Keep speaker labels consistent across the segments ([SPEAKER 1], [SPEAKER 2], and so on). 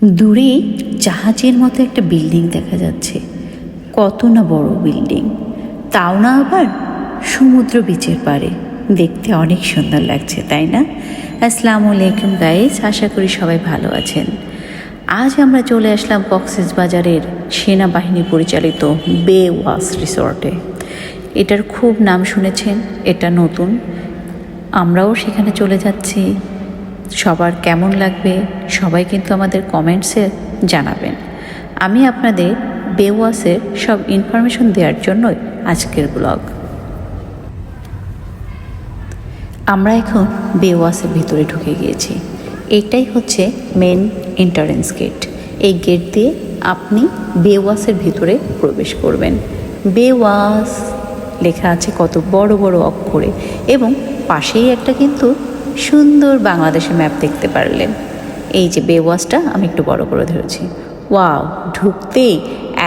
[SPEAKER 1] দূরে জাহাজের মতো একটা বিল্ডিং দেখা যাচ্ছে। কত না বড় বিল্ডিং, তাও না আবার সমুদ্র বিচের পাড়ে। দেখতে অনেক সুন্দর লাগছে, তাই না? আসসালামু আলাইকুম গাইস, আশা করি সবাই ভালো আছেন। আজ আমরা চলে আসলাম কক্সবাজারের সেনাবাহিনী পরিচালিত বে ওয়াশ রিসর্টে। এটার খুব নাম শুনেছেন, এটা নতুন, আমরাও সেখানে চলে যাচ্ছি। সবার কেমন লাগবে সবাই কিন্তু আমাদের কমেন্টসে জানাবেন। আমি আপনাদের বে ওয়াশের সব ইনফরমেশন দেওয়ার জন্যই আজকের ব্লগ। আমরা এখন বে ওয়াশের ভিতরে ঢুকে গিয়েছি। এইটাই হচ্ছে মেন এন্ট্রান্স গেট। এই গেট দিয়ে আপনি বে ওয়াশের ভিতরে প্রবেশ করবেন। বে ওয়াশ লেখা আছে কত বড় বড় অক্ষরে, এবং পাশেই একটা কিন্তু সুন্দর বাংলাদেশের ম্যাপ দেখতে পারলেন। এই যে বে ওয়াশটা আমি একটু বড় করে ধরেছি। ওয়াও, ঢুকতেই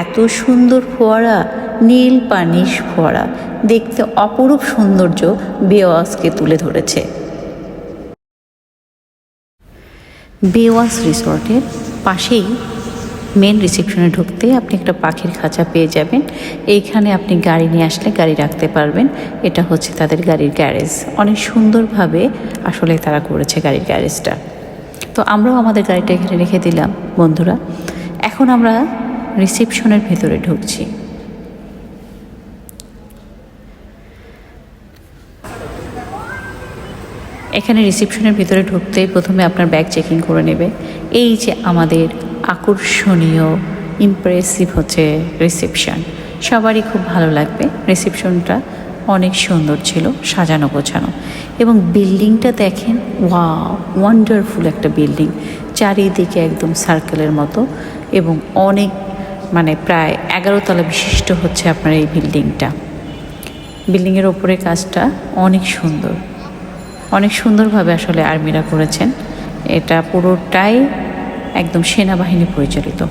[SPEAKER 1] এত সুন্দর ফোয়ারা, নীল পানির ফোয়ারা, দেখতে অপরূপ সৌন্দর্য বে ওয়াশকে তুলে ধরেছে। বে ওয়াশ রিসর্টের পাশেই মেন রিসেপশনে ঢুকতে আপনি একটা পাখির খাঁচা পেয়ে যাবেন। এইখানে আপনি গাড়ি নিয়ে আসলে গাড়ি রাখতে পারবেন। এটা হচ্ছে তাদের গাড়ির গ্যারেজ। অনেক সুন্দরভাবে আসলে তারা করেছে গাড়ির গ্যারেজটা। তো আমরাও আমাদের গাড়িটা এখানে রেখে দিলাম বন্ধুরা। এখন আমরা রিসেপশনের ভেতরে ঢুকছি। এখানে রিসেপশনের ভিতরে ঢুকতেই প্রথমে আপনার ব্যাগ চেকিং করে নেবে। এই যে আমাদের আকর্ষণীয় ইমপ্রেসিভ হচ্ছে রিসেপশন, সবারই খুব ভালো লাগবে। রিসেপশনটা অনেক সুন্দর ছিল, সাজানো গোছানো, এবং বিল্ডিংটা দেখেন, ওয়াও, ওয়ান্ডারফুল একটা বিল্ডিং। চারিদিকে একদম সার্কেলের মতো, এবং অনেক প্রায় 11 তলা বিশিষ্ট হচ্ছে আপনার এই বিল্ডিংটা। বিল্ডিংয়ের ওপরে কাজটা অনেক সুন্দর, অনেক সুন্দরভাবে আসলে আর্মিরা করেছেন। এটা পুরোটাই একদম সেনাবাহিনী পরিচালিত।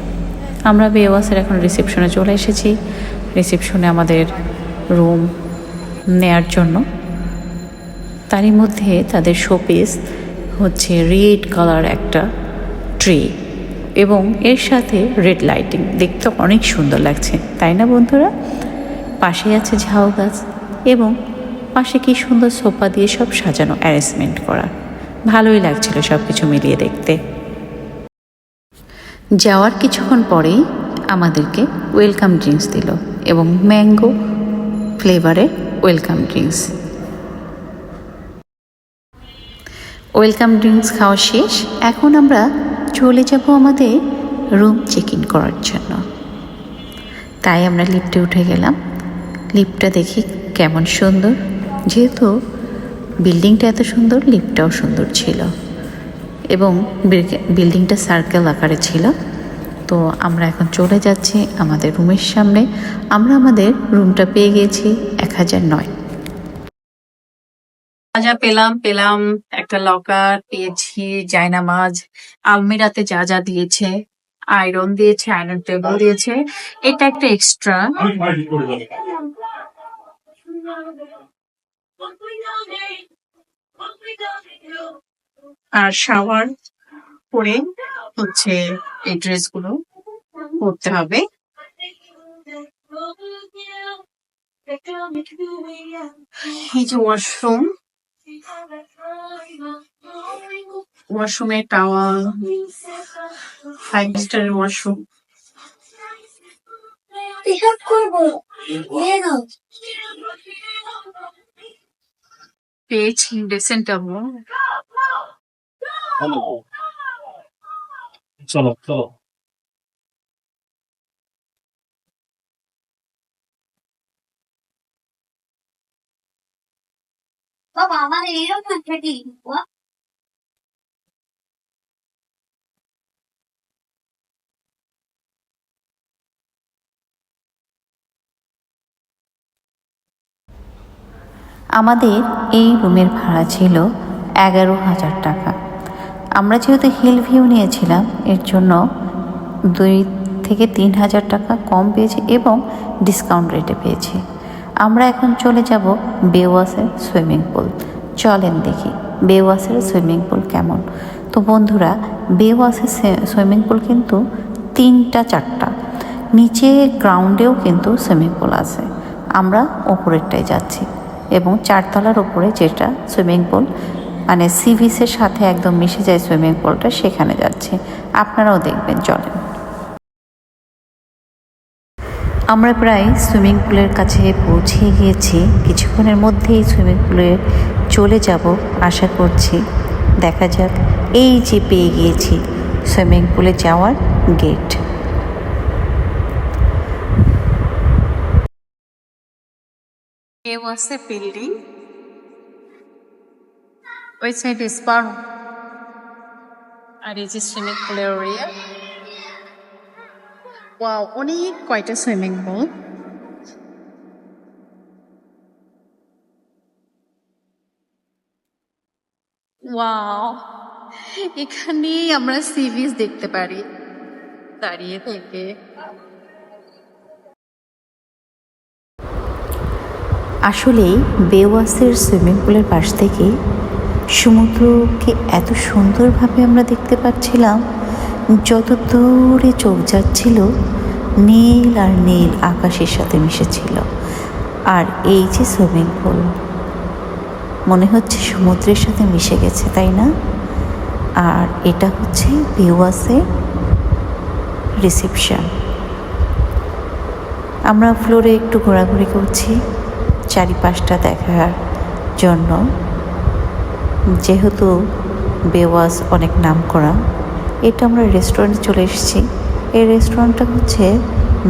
[SPEAKER 1] আমরা বে ওয়াশের এখন রিসেপশনে চলে এসেছি। রিসেপশনে আমাদের রুম নেয়ার জন্য, তারই মধ্যে তাদের শোপিস হচ্ছে রেড কালার একটা ট্রি, এবং এর সাথে রেড লাইটিং, দেখতে অনেক সুন্দর লাগছে, তাই না বন্ধুরা? পাশে আছে ঝাউ গাছ, এবং পাশে কি সুন্দর সোফা দিয়ে সব সাজানো, অ্যারেঞ্জমেন্ট করা। ভালোই লাগছিল সব কিছু মিলিয়ে দেখতে। যাওয়ার কিছুক্ষণ পরেই আমাদেরকে ওয়েলকাম ড্রিঙ্কস দিল, এবং ম্যাঙ্গো ফ্লেভারের ওয়েলকাম ড্রিঙ্কস। ওয়েলকাম ড্রিঙ্কস খাওয়া শেষ। এখন আমরা চলে যাব আমাদের রুম চেক ইন করার জন্য। তাই আমরা লিফটে উঠে গেলাম। লিফটটা দেখি কেমন সুন্দর, যেহেতু বিল্ডিংটা এত সুন্দর, লিফটটাও সুন্দর ছিল, এবং বিল্ডিংটা সার্কেল আকারে ছিল। তো আমরা এখন চলে যাচ্ছি আমাদের রুমের সামনে। আমরা আমাদের রুমটা পেয়ে গিয়েছি 1009। যা পেলাম একটা লকার পেয়েছি, জায়নামাজ, আলমিরাতে যা যা দিয়েছে, আয়রন দিয়েছে, আয়রন টেবিল দিয়েছে, এটা একটা এক্সট্রা। আর শাওয়ার করে হচ্ছে এই ড্রেসগুলো পরতে হবে। এই যে ওয়াশরুম, ওয়াশরুমের টাওয়াল, 5 স্টারের ওয়াশরুম। পেয়েছি ডেসেন্ট টাবল।
[SPEAKER 2] চলো চলো।
[SPEAKER 3] বাবা আমার এরকম একটা দিন
[SPEAKER 1] আমাদের এই রুমের ভাড়া ছিল 11,000 টাকা। আমরা যেহেতু হিল ভিউ নিয়েছিলাম, এর জন্য 2 থেকে 3,000 টাকা কম পেয়েছি, এবং ডিসকাউন্ট রেটে পেয়েছি। আমরা এখন চলে যাব বে ওয়াশের সুইমিং পুল। চলেন দেখি বে ওয়াশের সুইমিং পুল কেমন। তো বন্ধুরা, বেওয়াসে সুইমিং পুল কিন্তু 3-4টা, নিচে গ্রাউন্ডেও কিন্তু সুইমিং পুল আছে। আমরা ওপরেরটায় যাচ্ছি এবং 4তলার ওপরে যেটা সুইমিং পুল, মানে সি বিচের সাথে একদম মিশে যায় সুইমিং পুলটা, সেখানে যাচ্ছি। আপনারাও দেখবেন, চলেন। আমরা প্রায় সুইমিং পুলের কাছে পৌঁছে গিয়েছি। কিছুক্ষণের মধ্যেই সুইমিং পুলে চলে যাব আশা করছি। দেখা যাক। এই যে পেয়ে গিয়েছি সুইমিং পুলে যাওয়ার গেট।
[SPEAKER 2] বেওয়াসে বিল্ডিং, ওই সাইডে স্পার, আর এই যে সুইমিং পুলের এরিয়া। ওয়াও, অনেক কয়টা সুইমিং পুল। ওয়াও, এখানেই আমরা সি বিচ দেখতে পারি দাঁড়িয়ে থেকে।
[SPEAKER 1] আসলেই বেওয়াসের সুইমিং পুলের পাশ থেকে সমুদ্রকে এত সুন্দরভাবে আমরা দেখতে পাচ্ছিলাম। যত দূরে চোখ যাচ্ছিল, নীল আর নীল আকাশের সাথে মিশেছিল। আর এই যে সুইমিং পুল, মনে হচ্ছে সমুদ্রের সাথে মিশে গেছে, তাই না? আর এটা হচ্ছে বেওয়াসে রিসেপশন। আমরা ফ্লোরে একটু ঘোরাঘুরি করছি চারিপাশটা দেখার জন্য। যেহেতু বেওয়াস অনেক নাম করা, এটা আমরা রেস্টুরেন্টে চলে এসেছি। এই রেস্টুরেন্টটা হচ্ছে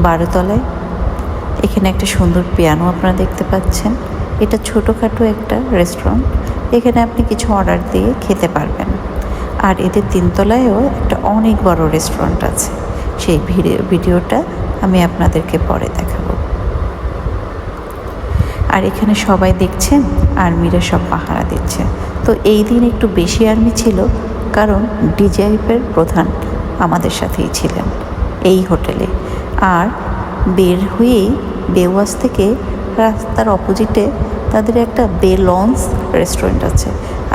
[SPEAKER 1] 12তলায়। এখানে একটা সুন্দর পিয়ানো আপনারা দেখতে পাচ্ছেন। এটা ছোটোখাটো একটা রেস্টুরেন্ট, এখানে আপনি কিছু অর্ডার দিয়ে খেতে পারবেন। আর এদের 3তলায়ও একটা অনেক বড় রেস্টুরেন্ট আছে। সেই ভিডিওটা আমি আপনাদেরকে পরে দেখাবো। আর এখানে সবাই দেখছেন, আর্মিরা সব পাহারা দিচ্ছে। তো এই দিন একটু বেশি আর্মি ছিল, কারণ ডিজিএফের প্রধান আমাদের সাথেই ছিলেন এই হোটেলে। আর বের হয়েই বেওয়াস থেকে রাস্তার অপোজিটে তাদের একটা বে লঞ্চ রেস্টুরেন্ট আছে।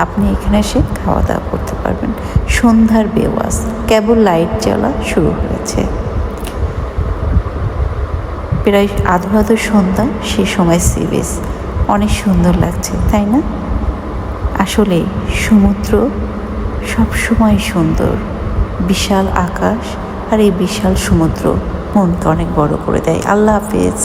[SPEAKER 1] আপনি এখানে এসে খাওয়া দাওয়া করতে পারবেন। সন্ধ্যার বেওয়াস, কেবল লাইট জ্বলা শুরু হয়েছে। প্রায় আধো আধো সন্ধ্যা, সে সময় সি বিচ অনেক সুন্দর লাগছে, তাই না? আসলে সমুদ্র সবসময় সুন্দর। বিশাল আকাশ আর এই বিশাল সমুদ্র মনকে অনেক বড় করে দেয়। আল্লাহ হাফেজ।